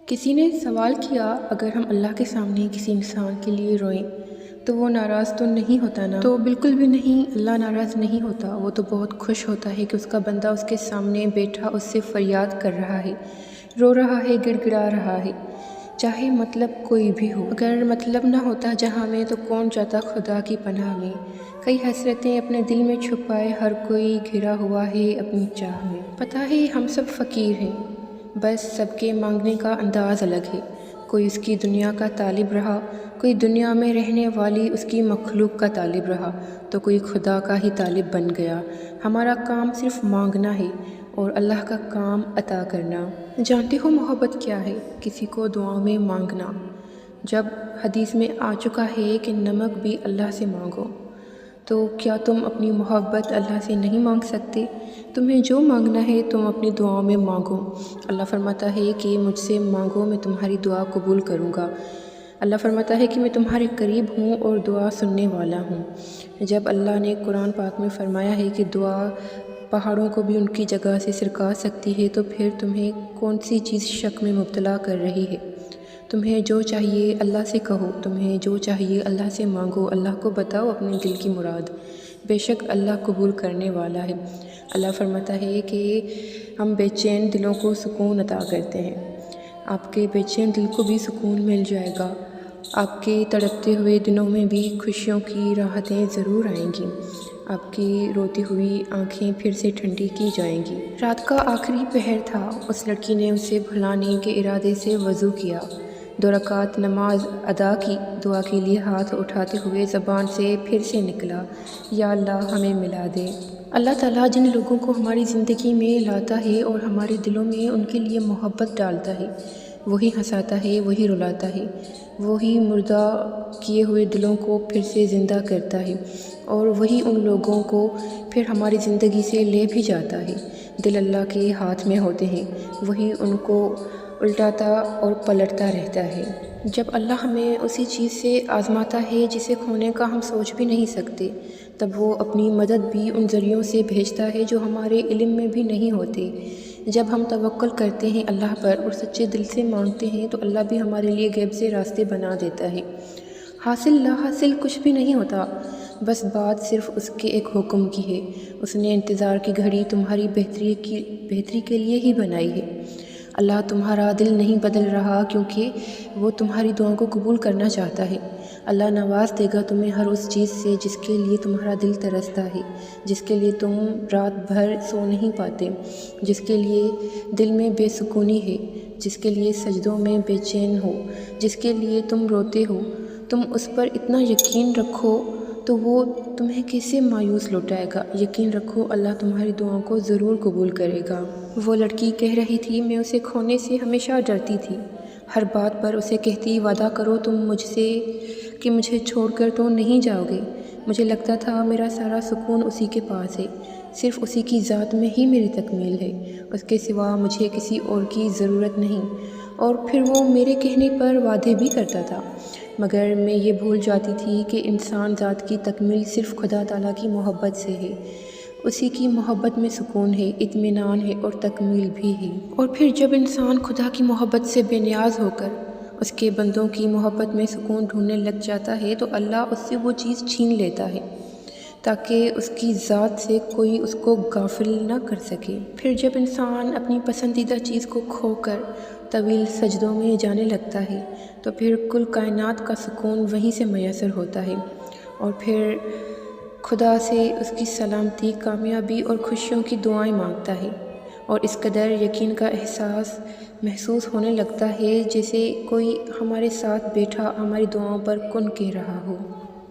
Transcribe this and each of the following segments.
کسی نے سوال کیا اگر ہم اللہ کے سامنے کسی انسان کے لیے روئیں تو وہ ناراض تو نہیں ہوتا نا؟ تو بالکل بھی نہیں، اللہ ناراض نہیں ہوتا، وہ تو بہت خوش ہوتا ہے کہ اس کا بندہ اس کے سامنے بیٹھا اس سے فریاد کر رہا ہے، رو رہا ہے، گڑ گڑا رہا ہے، چاہے مطلب کوئی بھی ہو۔ اگر مطلب نہ ہوتا جہاں میں تو کون جاتا خدا کی پناہ میں؟ کئی حسرتیں اپنے دل میں چھپائے ہر کوئی گھرا ہوا ہے اپنی چاہ میں۔ پتہ ہے ہم سب فقیر ہیں، بس سب کے مانگنے کا انداز الگ ہے۔ کوئی اس کی دنیا کا طالب رہا، کوئی دنیا میں رہنے والی اس کی مخلوق کا طالب رہا، تو کوئی خدا کا ہی طالب بن گیا۔ ہمارا کام صرف مانگنا ہے اور اللہ کا کام عطا کرنا۔ جانتے ہو محبت کیا ہے؟ کسی کو دعاؤں میں مانگنا۔ جب حدیث میں آ چکا ہے کہ نمک بھی اللہ سے مانگو، تو کیا تم اپنی محبت اللہ سے نہیں مانگ سکتے؟ تمہیں جو مانگنا ہے تم اپنی دعاؤں میں مانگو۔ اللہ فرماتا ہے کہ مجھ سے مانگو، میں تمہاری دعا قبول کروں گا۔ اللہ فرماتا ہے کہ میں تمہارے قریب ہوں اور دعا سننے والا ہوں۔ جب اللہ نے قرآن پاک میں فرمایا ہے کہ دعا پہاڑوں کو بھی ان کی جگہ سے سرکا سکتی ہے، تو پھر تمہیں کون سی چیز شک میں مبتلا کر رہی ہے؟ تمہیں جو چاہیے اللہ سے کہو، تمہیں جو چاہیے اللہ سے مانگو، اللہ کو بتاؤ اپنے دل کی مراد، بے شک اللہ قبول کرنے والا ہے۔ اللہ فرماتا ہے کہ ہم بے چین دلوں کو سکون عطا کرتے ہیں۔ آپ کے بے چین دل کو بھی سکون مل جائے گا، آپ کے تڑپتے ہوئے دنوں میں بھی خوشیوں کی راحتیں ضرور آئیں گی، آپ کی روتی ہوئی آنکھیں پھر سے ٹھنڈی کی جائیں گی۔ رات کا آخری پہر تھا، اس لڑکی نے اسے بھلانے کے ارادے سے وضو کیا، 2 رکعت نماز ادا کی، دعا کے لیے ہاتھ اٹھاتے ہوئے زبان سے پھر سے نکلا، یا اللہ ہمیں ملا دے۔ اللہ تعالیٰ جن لوگوں کو ہماری زندگی میں لاتا ہے اور ہمارے دلوں میں ان کے لیے محبت ڈالتا ہے، وہی ہنساتا ہے، وہی رلاتا ہے، وہی مردہ کیے ہوئے دلوں کو پھر سے زندہ کرتا ہے، اور وہی ان لوگوں کو پھر ہماری زندگی سے لے بھی جاتا ہے۔ دل اللہ کے ہاتھ میں ہوتے ہیں، وہی ان کو الٹاتا اور پلٹتا رہتا ہے۔ جب اللہ ہمیں اسی چیز سے آزماتا ہے جسے کھونے کا ہم سوچ بھی نہیں سکتے، تب وہ اپنی مدد بھی ان ذریعوں سے بھیجتا ہے جو ہمارے علم میں بھی نہیں ہوتے۔ جب ہم توکل کرتے ہیں اللہ پر اور سچے دل سے مانگتے ہیں تو اللہ بھی ہمارے لیے غیب سے راستے بنا دیتا ہے۔ حاصل لا حاصل کچھ بھی نہیں ہوتا، بس بات صرف اس کے ایک حکم کی ہے۔ اس نے انتظار کی گھڑی تمہاری بہتری کے لیے ہی بنائی ہے۔ اللہ تمہارا دل نہیں بدل رہا کیونکہ وہ تمہاری دعاؤں کو قبول کرنا چاہتا ہے۔ اللہ نواز دے گا تمہیں ہر اس چیز سے جس کے لیے تمہارا دل ترستا ہے، جس کے لیے تم رات بھر سو نہیں پاتے، جس کے لیے دل میں بے سکونی ہے، جس کے لیے سجدوں میں بے چین ہو، جس کے لیے تم روتے ہو۔ تم اس پر اتنا یقین رکھو تو وہ تمہیں کیسے مایوس لوٹائے گا؟ یقین رکھو اللہ تمہاری دعاؤں کو ضرور قبول کرے گا۔ وہ لڑکی کہہ رہی تھی میں اسے کھونے سے ہمیشہ ڈرتی تھی، ہر بات پر اسے کہتی وعدہ کرو تم مجھ سے کہ مجھے چھوڑ کر تو نہیں جاؤ گے۔ مجھے لگتا تھا میرا سارا سکون اسی کے پاس ہے، صرف اسی کی ذات میں ہی میری تکمیل ہے، اس کے سوا مجھے کسی اور کی ضرورت نہیں۔ اور پھر وہ میرے کہنے پر وعدے بھی کرتا تھا، مگر میں یہ بھول جاتی تھی کہ انسان ذات کی تکمیل صرف خدا تعالیٰ کی محبت سے ہے، اسی کی محبت میں سکون ہے، اطمینان ہے اور تکمیل بھی ہے۔ اور پھر جب انسان خدا کی محبت سے بے نیاز ہو کر اس کے بندوں کی محبت میں سکون ڈھونڈنے لگ جاتا ہے تو اللہ اس سے وہ چیز چھین لیتا ہے تاکہ اس کی ذات سے کوئی اس کو غافل نہ کر سکے۔ پھر جب انسان اپنی پسندیدہ چیز کو کھو کر طویل سجدوں میں جانے لگتا ہے تو پھر کل کائنات کا سکون وہیں سے میسر ہوتا ہے، اور پھر خدا سے اس کی سلامتی، کامیابی اور خوشیوں کی دعائیں مانگتا ہے، اور اس قدر یقین کا احساس محسوس ہونے لگتا ہے جیسے کوئی ہمارے ساتھ بیٹھا ہماری دعاؤں پر کن کہہ رہا ہو۔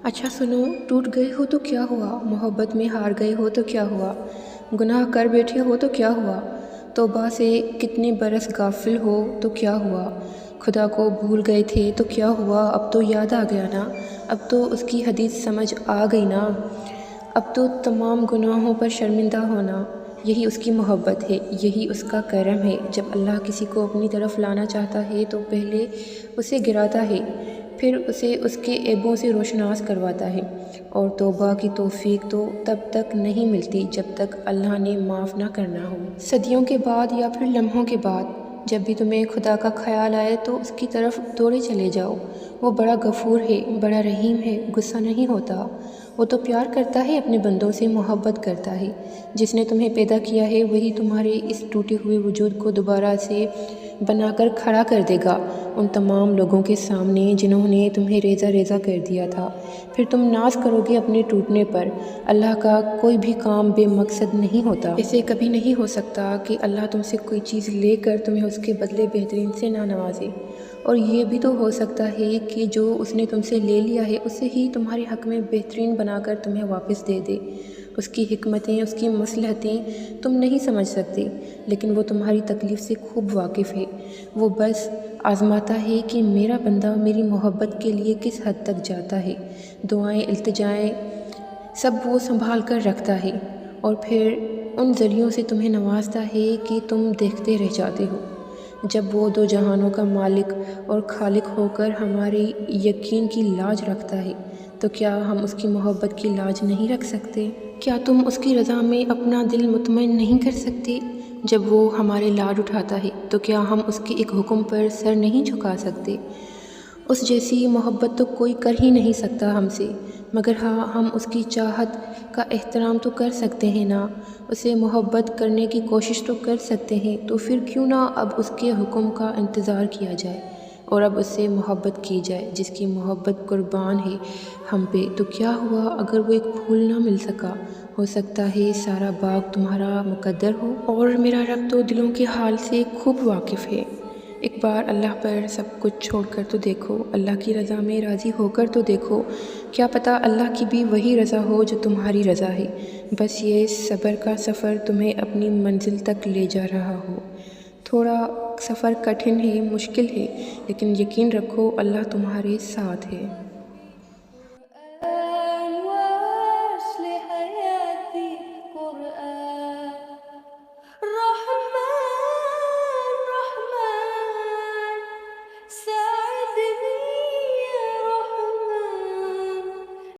اچھا سنو، ٹوٹ گئے ہو تو کیا ہوا، محبت میں ہار گئے ہو تو کیا ہوا، گناہ کر بیٹھے ہو تو کیا ہوا، توبہ سے کتنے برس غافل ہو تو کیا ہوا، خدا کو بھول گئے تھے تو کیا ہوا، اب تو یاد آ گیا نا، اب تو اس کی حدیث سمجھ آ گئی نا، اب تو تمام گناہوں پر شرمندہ ہونا۔ یہی اس کی محبت ہے، یہی اس کا کرم ہے۔ جب اللہ کسی کو اپنی طرف لانا چاہتا ہے تو پہلے اسے گراتا ہے، پھر اسے اس کے عیبوں سے روشناس کرواتا ہے، اور توبہ کی توفیق تو تب تک نہیں ملتی جب تک اللہ نے معاف نہ کرنا ہو۔ صدیوں کے بعد یا پھر لمحوں کے بعد جب بھی تمہیں خدا کا خیال آئے تو اس کی طرف دوڑے چلے جاؤ۔ وہ بڑا غفور ہے، بڑا رحیم ہے، غصہ نہیں ہوتا۔ وہ تو پیار کرتا ہے، اپنے بندوں سے محبت کرتا ہے۔ جس نے تمہیں پیدا کیا ہے وہی تمہارے اس ٹوٹے ہوئے وجود کو دوبارہ سے بنا کر کھڑا کر دے گا، ان تمام لوگوں کے سامنے جنہوں نے تمہیں ریزہ ریزہ کر دیا تھا۔ پھر تم ناز کرو گے اپنے ٹوٹنے پر۔ اللہ کا کوئی بھی کام بے مقصد نہیں ہوتا۔ اسے کبھی نہیں ہو سکتا کہ اللہ تم سے کوئی چیز لے کر تمہیں اس کے بدلے بہترین سے نہ نوازے، اور یہ بھی تو ہو سکتا ہے کہ جو اس نے تم سے لے لیا ہے اسے ہی تمہارے حق میں بہترین بنا کر تمہیں واپس دے دے۔ اس کی حکمتیں، اس کی مصلحتیں تم نہیں سمجھ سکتے، لیکن وہ تمہاری تکلیف سے خوب واقف ہے۔ وہ بس آزماتا ہے کہ میرا بندہ میری محبت کے لیے کس حد تک جاتا ہے۔ دعائیں، التجائیں سب وہ سنبھال کر رکھتا ہے، اور پھر ان ذریعوں سے تمہیں نوازتا ہے کہ تم دیکھتے رہ جاتے ہو۔ جب وہ دو جہانوں کا مالک اور خالق ہو کر ہمارے یقین کی لاج رکھتا ہے تو کیا ہم اس کی محبت کی لاج نہیں رکھ سکتے؟ کیا تم اس کی رضا میں اپنا دل مطمئن نہیں کر سکتے؟ جب وہ ہمارے لاڈ اٹھاتا ہے تو کیا ہم اس کے ایک حکم پر سر نہیں جھکا سکتے؟ اس جیسی محبت تو کوئی کر ہی نہیں سکتا ہم سے، مگر ہاں ہم اس کی چاہت کا احترام تو کر سکتے ہیں نا، اسے محبت کرنے کی کوشش تو کر سکتے ہیں۔ تو پھر کیوں نہ اب اس کے حکم کا انتظار کیا جائے اور اب اس سے محبت کی جائے جس کی محبت قربان ہے ہم پہ۔ تو کیا ہوا اگر وہ ایک پھول نہ مل سکا؟ ہو سکتا ہے سارا باغ تمہارا مقدر ہو، اور میرا رب تو دلوں کے حال سے خوب واقف ہے۔ ایک بار اللہ پر سب کچھ چھوڑ کر تو دیکھو، اللہ کی رضا میں راضی ہو کر تو دیکھو، کیا پتہ اللہ کی بھی وہی رضا ہو جو تمہاری رضا ہے۔ بس یہ صبر کا سفر تمہیں اپنی منزل تک لے جا رہا ہو۔ تھوڑا سفر کٹھن ہے، مشکل ہے، لیکن یقین رکھو اللہ تمہارے ساتھ ہے۔